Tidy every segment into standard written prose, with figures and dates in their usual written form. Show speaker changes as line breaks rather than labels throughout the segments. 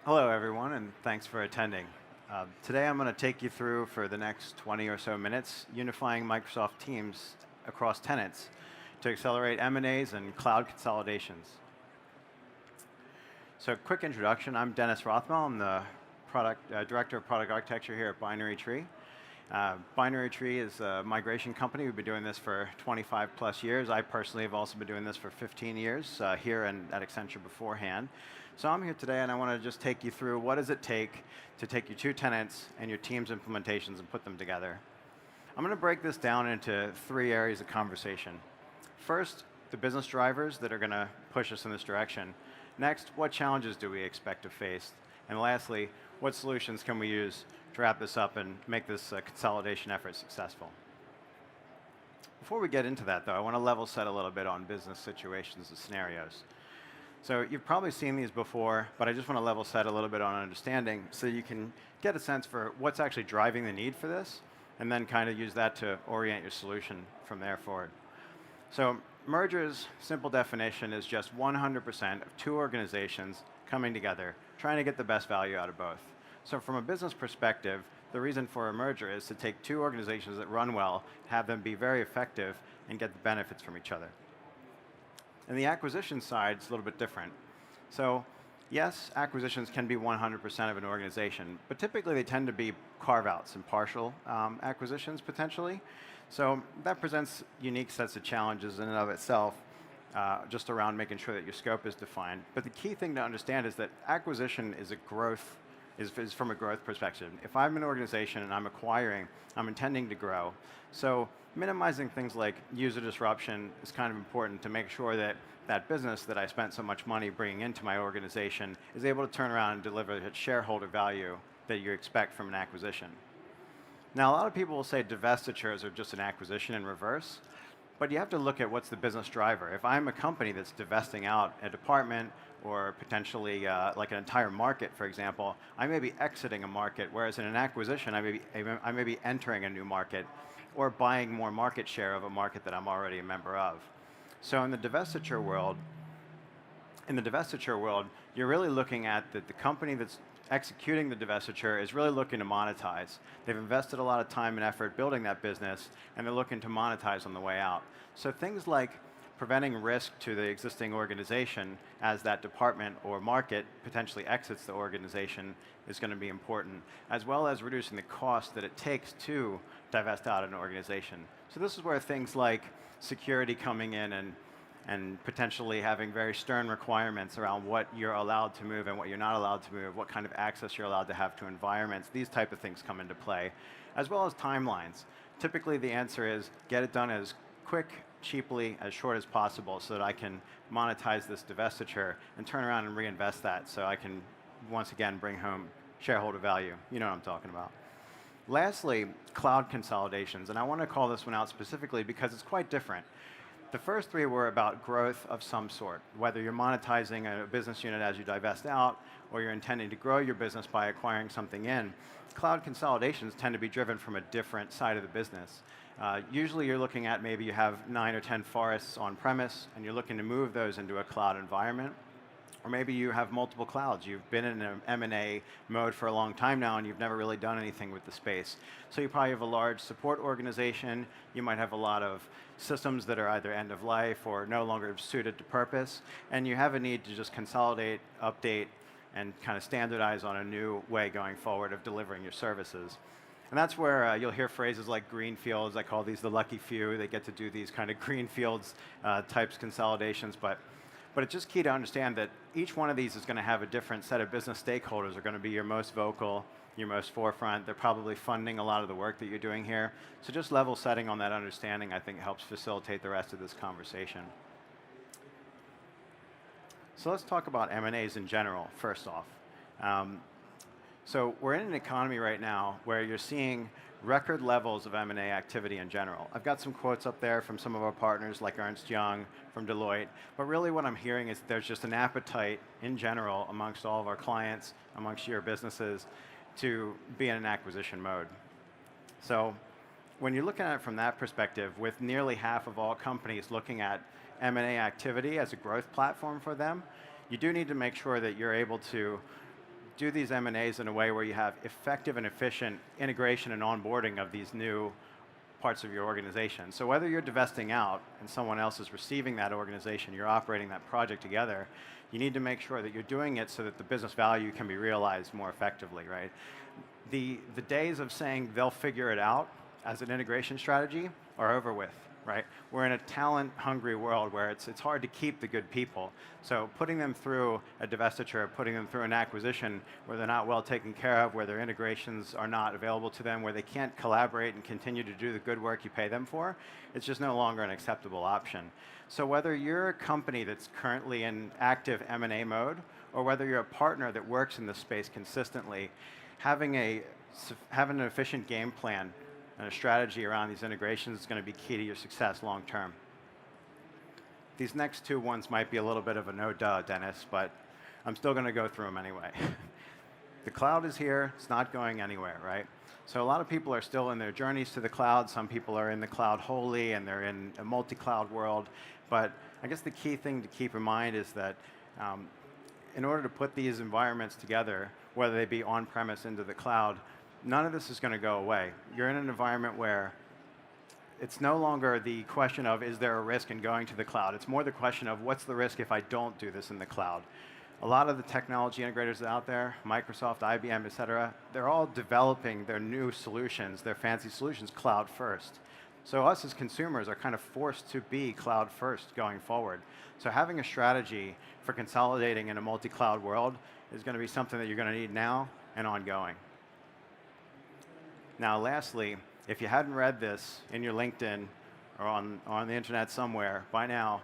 Hello, everyone, and thanks for attending. Today, I'm going to take you through, for the next 20 or so minutes, unifying Microsoft Teams across tenants to accelerate M&As and cloud consolidations. So, quick introduction. I'm Dennis Rothmel. I'm the Director of Product Architecture here at Binary Tree. Binary Tree is a migration company. We've been doing this for 25 plus years. I personally have also been doing this for 15 years here and at Accenture beforehand. So I'm here today and I want to just take you through what does it take to take your two tenants and your Teams implementations and put them together. I'm going to break this down into three areas of conversation. First, the business drivers that are going to push us in this direction. Next, what challenges do we expect to face? And lastly, what solutions can we use to wrap this up and make this consolidation effort successful? Before we get into that, though, I want to level set a little bit on business situations and scenarios. So you've probably seen these before, but I just want to level set a little bit on understanding so you can get a sense for what's actually driving the need for this, and then kind of use that to orient your solution from there forward. So mergers, simple definition, is just 100% of two organizations coming together, trying to get the best value out of both. So from a business perspective, the reason for a merger is to take two organizations that run well, have them be very effective, and get the benefits from each other. And the acquisition side is a little bit different. So yes, acquisitions can be 100% of an organization, but typically they tend to be carve-outs and partial acquisitions potentially. So that presents unique sets of challenges in and of itself, just around making sure that your scope is defined. But the key thing to understand is that acquisition is from a growth perspective. If I'm an organization and I'm acquiring, I'm intending to grow. So minimizing things like user disruption is kind of important to make sure that that business that I spent so much money bringing into my organization is able to turn around and deliver the shareholder value that you expect from an acquisition. Now, a lot of people will say divestitures are just an acquisition in reverse, but you have to look at what's the business driver. If I'm a company that's divesting out a department or potentially like an entire market, for example, I may be exiting a market, whereas in an acquisition, I may be entering a new market or buying more market share of a market that I'm already a member of. So in the divestiture world, you're really looking at the company that's executing the divestiture is really looking to monetize. They've invested a lot of time and effort building that business, and they're looking to monetize on the way out. So things like preventing risk to the existing organization as that department or market potentially exits the organization is going to be important, as well as reducing the cost that it takes to divest out an organization. So this is where things like security coming in and potentially having very stern requirements around what you're allowed to move and what you're not allowed to move, what kind of access you're allowed to have to environments, these type of things come into play, as well as timelines. Typically the answer is get it done as quick, cheaply, as short as possible so that I can monetize this divestiture and turn around and reinvest that so I can once again bring home shareholder value. You know what I'm talking about. Lastly, cloud consolidations, and I want to call this one out specifically because it's quite different. The first three were about growth of some sort, whether you're monetizing a business unit as you divest out or you're intending to grow your business by acquiring something in. Cloud consolidations tend to be driven from a different side of the business. Usually you're looking at maybe you have 9 or 10 forests on premise and you're looking to move those into a cloud environment. Or maybe you have multiple clouds. You've been in an M&A mode for a long time now and you've never really done anything with the space. So you probably have a large support organization. You might have a lot of systems that are either end of life or no longer suited to purpose. And you have a need to just consolidate, update, and kind of standardize on a new way going forward of delivering your services. And that's where you'll hear phrases like greenfields. I call these the lucky few. They get to do these kind of greenfields types consolidations. But it's just key to understand that each one of these is going to have a different set of business stakeholders. Are going to be your most vocal, your most forefront. They're probably funding a lot of the work that you're doing here. So just level setting on that understanding, I think, helps facilitate the rest of this conversation. So let's talk about M&As in general, first off. So we're in an economy right now where you're seeing record levels of M&A activity in general. I've got some quotes up there from some of our partners like Ernst Young, from Deloitte, but really what I'm hearing is there's just an appetite in general amongst all of our clients, amongst your businesses, to be in an acquisition mode. So when you're looking at it from that perspective, with nearly half of all companies looking at M&A activity as a growth platform for them, you do need to make sure that you're able to do these M&As in a way where you have effective and efficient integration and onboarding of these new parts of your organization. So whether you're divesting out and someone else is receiving that organization, you're operating that project together, you need to make sure that you're doing it so that the business value can be realized more effectively, right? The days of saying they'll figure it out as an integration strategy are over with, right? We're in a talent-hungry world where it's hard to keep the good people. So putting them through a divestiture, putting them through an acquisition where they're not well taken care of, where their integrations are not available to them, where they can't collaborate and continue to do the good work you pay them for, it's just no longer an acceptable option. So whether you're a company that's currently in active M&A mode, or whether you're a partner that works in this space consistently, having an efficient game plan and a strategy around these integrations is going to be key to your success long term. These next two ones might be a little bit of a no-duh, Dennis, but I'm still going to go through them anyway. The cloud is here, it's not going anywhere, right? So a lot of people are still in their journeys to the cloud. Some people are in the cloud wholly and they're in a multi-cloud world. But I guess the key thing to keep in mind is that in order to put these environments together, whether they be on-premise into the cloud, none of this is going to go away. You're in an environment where it's no longer the question of is there a risk in going to the cloud. It's more the question of what's the risk if I don't do this in the cloud. A lot of the technology integrators out there, Microsoft, IBM, et cetera, they're all developing their new solutions, their fancy solutions, cloud first. So us as consumers are kind of forced to be cloud first going forward. So having a strategy for consolidating in a multi-cloud world is going to be something that you're going to need now and ongoing. Now, lastly, if you hadn't read this in your LinkedIn or on the internet somewhere by now,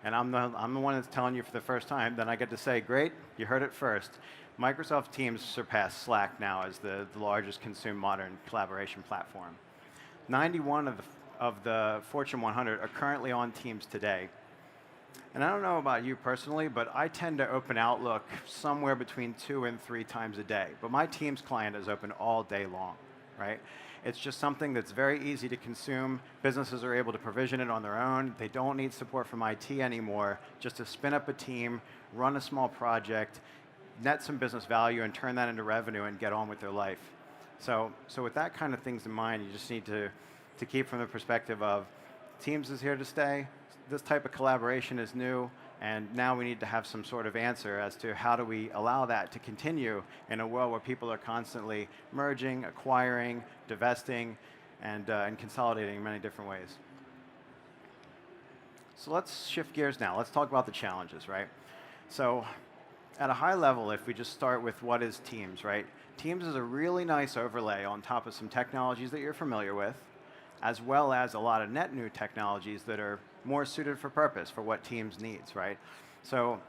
and I'm the one that's telling you for the first time, then I get to say, great, you heard it first. Microsoft Teams surpassed Slack now as the largest consumed modern collaboration platform. 91 of the Fortune 100 are currently on Teams today. And I don't know about you personally, but I tend to open Outlook somewhere between 2 and 3 times a day. But my Teams client is open all day long. Right? It's just something that's very easy to consume. Businesses are able to provision it on their own. They don't need support from IT anymore, just to spin up a team, run a small project, net some business value, and turn that into revenue and get on with their life. So with that kind of things in mind, you just need to keep from the perspective of Teams is here to stay. This type of collaboration is new. And now we need to have some sort of answer as to how do we allow that to continue in a world where people are constantly merging, acquiring, divesting, and consolidating in many different ways. So let's shift gears now. Let's talk about the challenges, right? So at a high level, if we just start with what is Teams, right? Teams is a really nice overlay on top of some technologies that you're familiar with, as well as a lot of net new technologies that are more suited for purpose for what Teams needs, right? So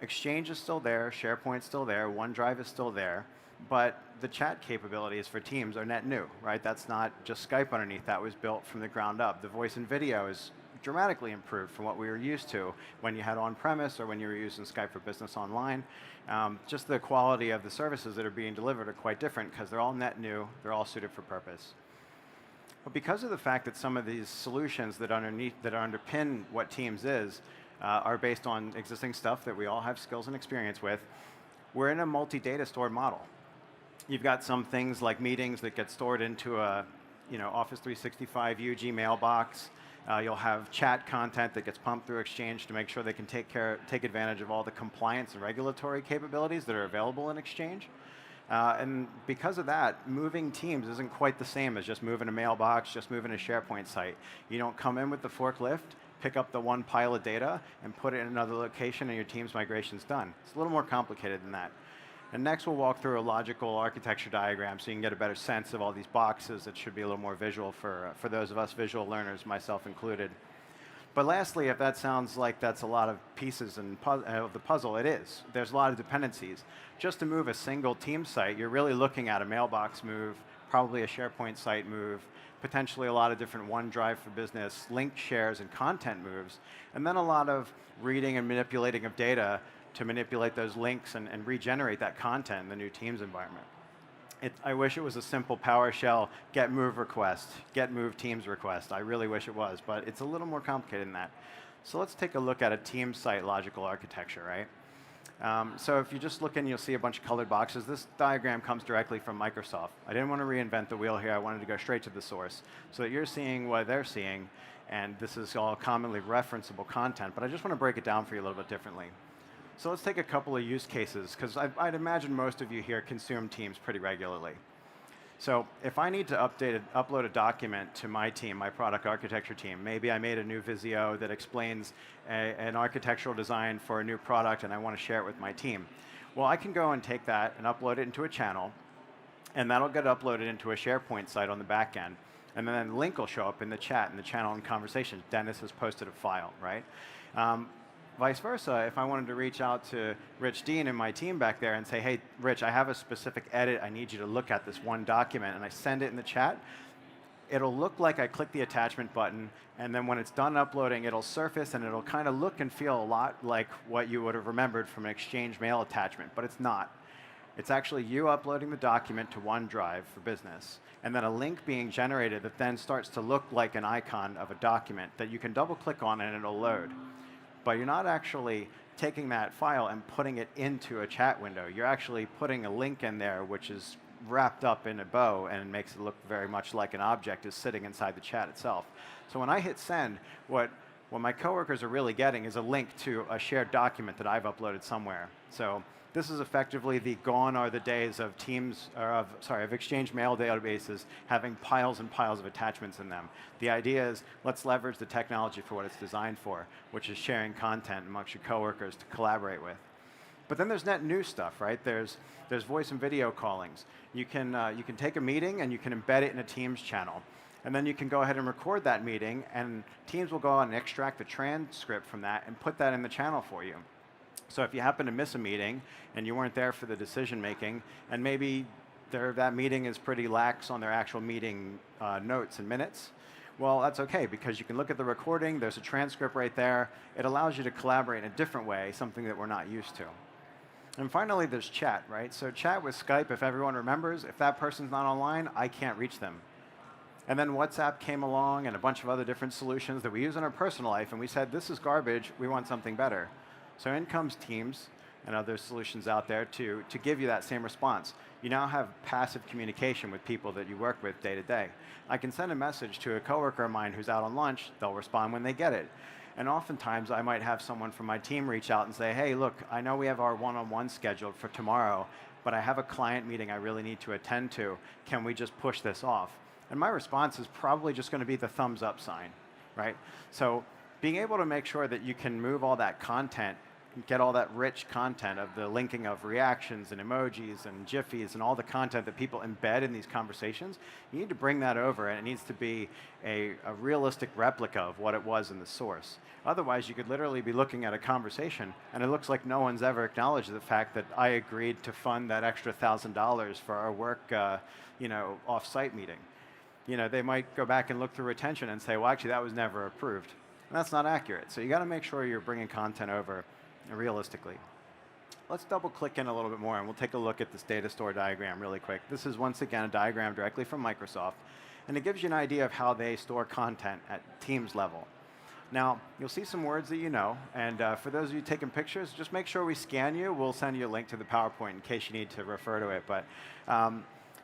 Exchange is still there, SharePoint's still there, OneDrive is still there, but the chat capabilities for Teams are net new, right? That's not just Skype underneath. That was built from the ground up. The voice and video is dramatically improved from what we were used to when you had on-premise or when you were using Skype for Business Online. Just the quality of the services that are being delivered are quite different because they're all net new, they're all suited for purpose. But because of the fact that some of these solutions that underpin what Teams is are based on existing stuff that we all have skills and experience with, we're in a multi-data stored model. You've got some things like meetings that get stored into a Office 365 UG mailbox. You'll have chat content that gets pumped through Exchange to make sure they can take advantage of all the compliance and regulatory capabilities that are available in Exchange. And because of that, moving Teams isn't quite the same as just moving a mailbox, just moving a SharePoint site. You don't come in with the forklift, pick up the one pile of data, and put it in another location, and your Teams migration's done. It's a little more complicated than that. And next, we'll walk through a logical architecture diagram so you can get a better sense of all these boxes that should be a little more visual for those of us visual learners, myself included. But lastly, if that sounds like that's a lot of pieces of the puzzle, it is. There's a lot of dependencies. Just to move a single Teams site, you're really looking at a mailbox move, probably a SharePoint site move, potentially a lot of different OneDrive for Business, link shares, and content moves, and then a lot of reading and manipulating of data to manipulate those links and regenerate that content in the new Teams environment. I wish it was a simple PowerShell get move request, get move Teams request. I really wish it was, but it's a little more complicated than that. So let's take a look at a Teams site logical architecture, right? So if you just look in, you'll see a bunch of colored boxes. This diagram comes directly from Microsoft. I didn't want to reinvent the wheel here. I wanted to go straight to the source so that you're seeing what they're seeing, and this is all commonly referenceable content, but I just want to break it down for you a little bit differently. So let's take a couple of use cases, because I'd imagine most of you here consume Teams pretty regularly. So if I need to upload a document to my team, my product architecture team, maybe I made a new Visio that explains an architectural design for a new product and I want to share it with my team. Well, I can go and take that and upload it into a channel, and that'll get uploaded into a SharePoint site on the back end. And then a link will show up in the chat, in the channel and conversation. Dennis has posted a file, right? Vice versa, if I wanted to reach out to Rich Dean and my team back there and say, hey, Rich, I have a specific edit. I need you to look at this one document, and I send it in the chat, it'll look like I click the attachment button, and then when it's done uploading, it'll surface, and it'll kind of look and feel a lot like what you would have remembered from an Exchange mail attachment, but it's not. It's actually you uploading the document to OneDrive for Business, and then a link being generated that then starts to look like an icon of a document that you can double-click on and it'll load. But you're not actually taking that file and putting it into a chat window. You're actually putting a link in there which is wrapped up in a bow and makes it look very much like an object is sitting inside the chat itself. So when I hit send, what my coworkers are really getting is a link to a shared document that I've uploaded somewhere. So this is effectively the gone are the days of Teams, or of Exchange mail databases having piles and piles of attachments in them. The idea is let's leverage the technology for what it's designed for, which is sharing content amongst your coworkers to collaborate with. But then there's net new stuff, right? There's voice and video callings. You can take a meeting and you can embed it in a Teams channel. And then you can go ahead and record that meeting, and Teams will go out and extract the transcript from that and put that in the channel for you. So if you happen to miss a meeting and you weren't there for the decision making, and maybe that meeting is pretty lax on their actual meeting notes and minutes, well, that's okay, because you can look at the recording, there's a transcript right there. It allows you to collaborate in a different way, something that we're not used to. And finally, there's chat, right? So chat with Skype, if everyone remembers, if that person's not online, I can't reach them. And then WhatsApp came along and a bunch of other different solutions that we use in our personal life, and we said, this is garbage, we want something better. So in comes Teams and other solutions out there to give you that same response. You now have passive communication with people that you work with day to day. I can send a message to a coworker of mine who's out on lunch, they'll respond when they get it. And oftentimes I might have someone from my team reach out and say, hey, look, I know we have our one-on-one scheduled for tomorrow, but I have a client meeting I really need to attend to. Can we just push this off? And my response is probably just going to be the thumbs up sign, right? So being able to make sure that you can move all that content, get all that rich content of the linking of reactions and emojis and jiffies and all the content that people embed in these conversations, you need to bring that over, and it needs to be a realistic replica of what it was in the source. Otherwise, you could literally be looking at a conversation, and it looks like no one's ever acknowledged the fact that I agreed to fund that extra $1,000 for our work, off-site meeting. They might go back and look through retention and say, well, actually, that was never approved. And that's not accurate. So you got to make sure you're bringing content over realistically. Let's double click in a little bit more, and we'll take a look at this data store diagram really quick. This is once again a diagram directly from Microsoft, and it gives you an idea of how they store content at Teams level. Now, you'll see some words that you know, and for those of you taking pictures, just make sure we scan you. We'll send you a link to the PowerPoint in case you need to refer to it, but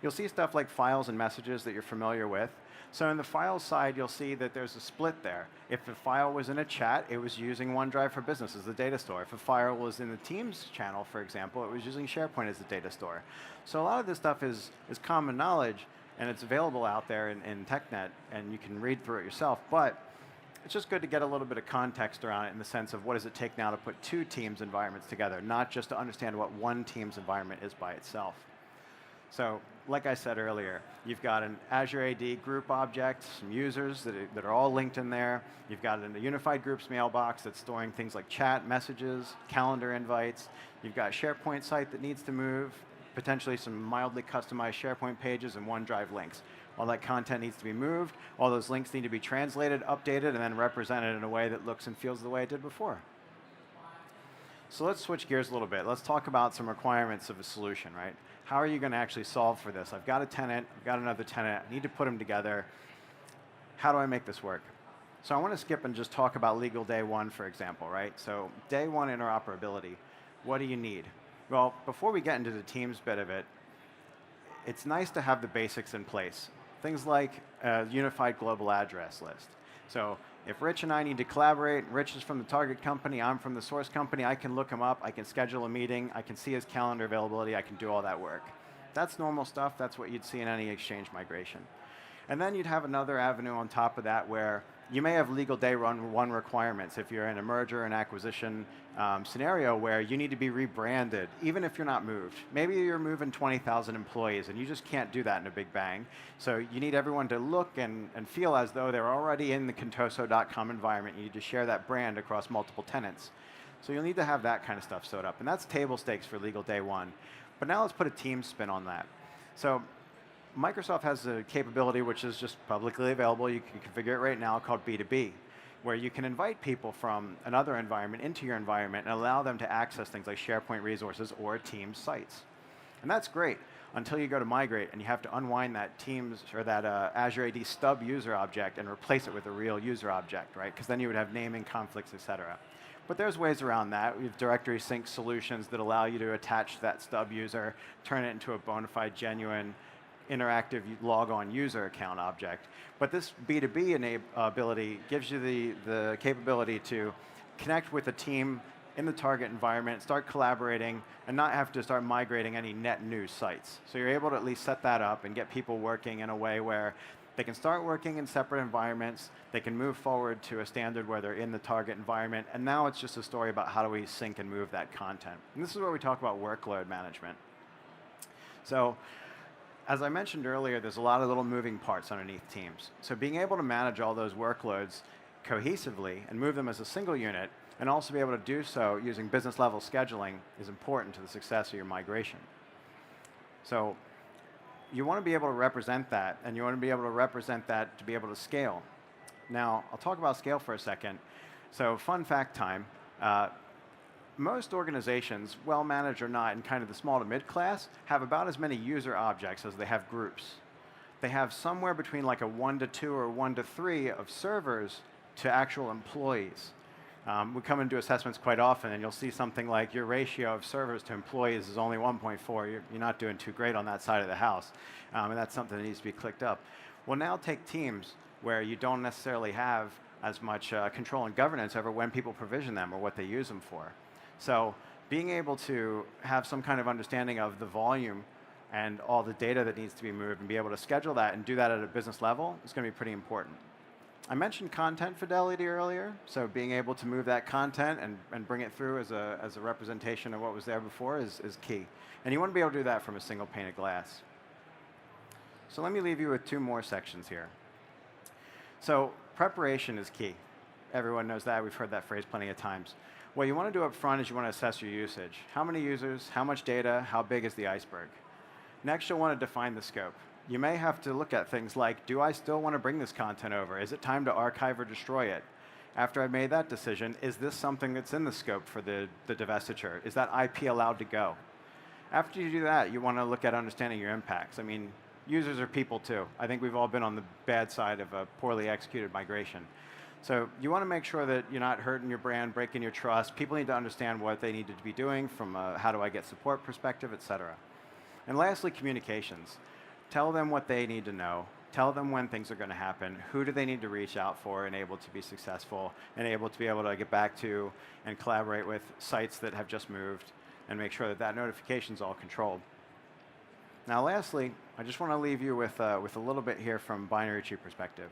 you'll see stuff like files and messages that you're familiar with. So in the files side, you'll see that there's a split there. If the file was in a chat, it was using OneDrive for Business as the data store. If a file was in the Teams channel, for example, it was using SharePoint as the data store. So a lot of this stuff is common knowledge, and it's available out there in TechNet, and you can read through it yourself. But it's just good to get a little bit of context around it in the sense of what does it take now to put two Teams environments together, not just to understand what one Teams environment is by itself. So like I said earlier, you've got an Azure AD group object, some users that are all linked in there. You've got a unified groups mailbox that's storing things like chat, messages, calendar invites. You've got a SharePoint site that needs to move, potentially some mildly customized SharePoint pages and OneDrive links. All that content needs to be moved. All those links need to be translated, updated, and then represented in a way that looks and feels the way it did before. So let's switch gears a little bit. Let's talk about some requirements of a solution, right? How are you going to actually solve for this? I've got a tenant, I've got another tenant, I need to put them together. How do I make this work? So I want to skip and just talk about legal day one, for example, right? So day one interoperability. What do you need? Well, before we get into the Teams bit of it, it's nice to have the basics in place. Things like a unified global address list. So if Rich and I need to collaborate, Rich is from the target company, I'm from the source company, I can look him up, I can schedule a meeting, I can see his calendar availability, I can do all that work. That's normal stuff, that's what you'd see in any Exchange migration. And then you'd have another avenue on top of that where you may have legal day one requirements if you're in a merger and acquisition scenario where you need to be rebranded, even if you're not moved. Maybe you're moving 20,000 employees and you just can't do that in a big bang. So you need everyone to look and feel as though they're already in the contoso.com environment. You need to share that brand across multiple tenants. So you'll need to have that kind of stuff set up. And that's table stakes for legal day one. But now let's put a Teams spin on that. So Microsoft has a capability which is just publicly available. You can configure it right now called B2B, where you can invite people from another environment into your environment and allow them to access things like SharePoint resources or Teams sites. And that's great until you go to migrate and you have to unwind that Teams or that Azure AD stub user object and replace it with a real user object, right? Because then you would have naming conflicts, et cetera. But there's ways around that. We have directory sync solutions that allow you to attach that stub user, turn it into a bona fide, genuine, interactive log-on user account object. But this B2B ability gives you the capability to connect with a team in the target environment, start collaborating, and not have to start migrating any net new sites. So you're able to at least set that up and get people working in a way where they can start working in separate environments, they can move forward to a standard where they're in the target environment, and now it's just a story about how do we sync and move that content. And this is where we talk about workload management. So, as I mentioned earlier, there's a lot of little moving parts underneath Teams. So being able to manage all those workloads cohesively and move them as a single unit, and also be able to do so using business level scheduling is important to the success of your migration. So you want to be able to represent that, and you want to be able to represent that to be able to scale. Now, I'll talk about scale for a second. So fun fact time. Most organizations, well managed or not, in kind of the small to mid class, have about as many user objects as they have groups. They have somewhere between like a 1 to 2 or 1 to 3 of servers to actual employees. We come and do assessments quite often, and you'll see something like your ratio of servers to employees is only 1.4. You're not doing too great on that side of the house, and that's something that needs to be clicked up. Well, now take Teams, where you don't necessarily have as much control and governance over when people provision them or what they use them for. So being able to have some kind of understanding of the volume and all the data that needs to be moved and be able to schedule that and do that at a business level is going to be pretty important. I mentioned content fidelity earlier, so being able to move that content and bring it through as a representation of what was there before is key. And you want to be able to do that from a single pane of glass. So let me leave you with 2 more sections here. So preparation is key. Everyone knows that. We've heard that phrase plenty of times. What you want to do up front is you want to assess your usage. How many users, how much data, how big is the iceberg? Next, you'll want to define the scope. You may have to look at things like, do I still want to bring this content over? Is it time to archive or destroy it? After I've made that decision, is this something that's in the scope for the divestiture? Is that IP allowed to go? After you do that, you want to look at understanding your impacts. I mean, users are people too. I think we've all been on the bad side of a poorly executed migration. So you want to make sure that you're not hurting your brand, breaking your trust. People need to understand what they needed to be doing from a how do I get support perspective, et cetera. And lastly, communications. Tell them what they need to know. Tell them when things are going to happen. Who do they need to reach out for and able to be successful and able to be able to get back to and collaborate with sites that have just moved and make sure that that notification is all controlled. Now lastly, I just want to leave you with a little bit here from binary tree perspective.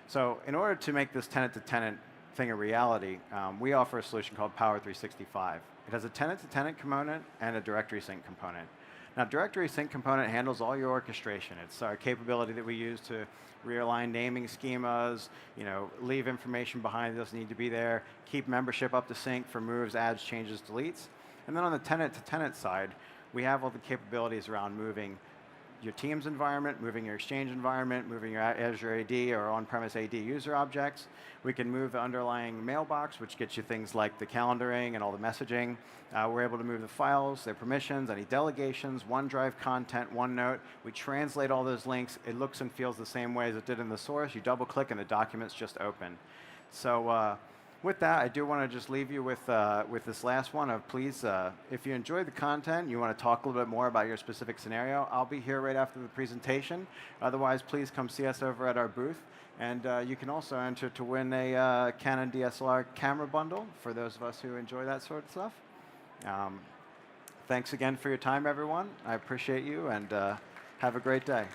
So in order to make this tenant-to-tenant thing a reality, we offer a solution called Power 365. It has a tenant-to-tenant component and a directory sync component. Now, directory sync component handles all your orchestration. It's our capability that we use to realign naming schemas, leave information behind that doesn't need to be there, keep membership up to sync for moves, adds, changes, deletes. And then on the tenant-to-tenant side, we have all the capabilities around moving your Teams environment, moving your Exchange environment, moving your Azure AD or on-premise AD user objects. We can move the underlying mailbox, which gets you things like the calendaring and all the messaging. We're able to move the files, their permissions, any delegations, OneDrive content, OneNote. We translate all those links. It looks and feels the same way as it did in the source. You double-click and the documents just open. So With that, I do want to just leave you with this last one of please, if you enjoyed the content, you want to talk a little bit more about your specific scenario, I'll be here right after the presentation. Otherwise, please come see us over at our booth. And you can also enter to win a Canon DSLR camera bundle for those of us who enjoy that sort of stuff. Thanks again for your time, everyone. I appreciate you, and have a great day.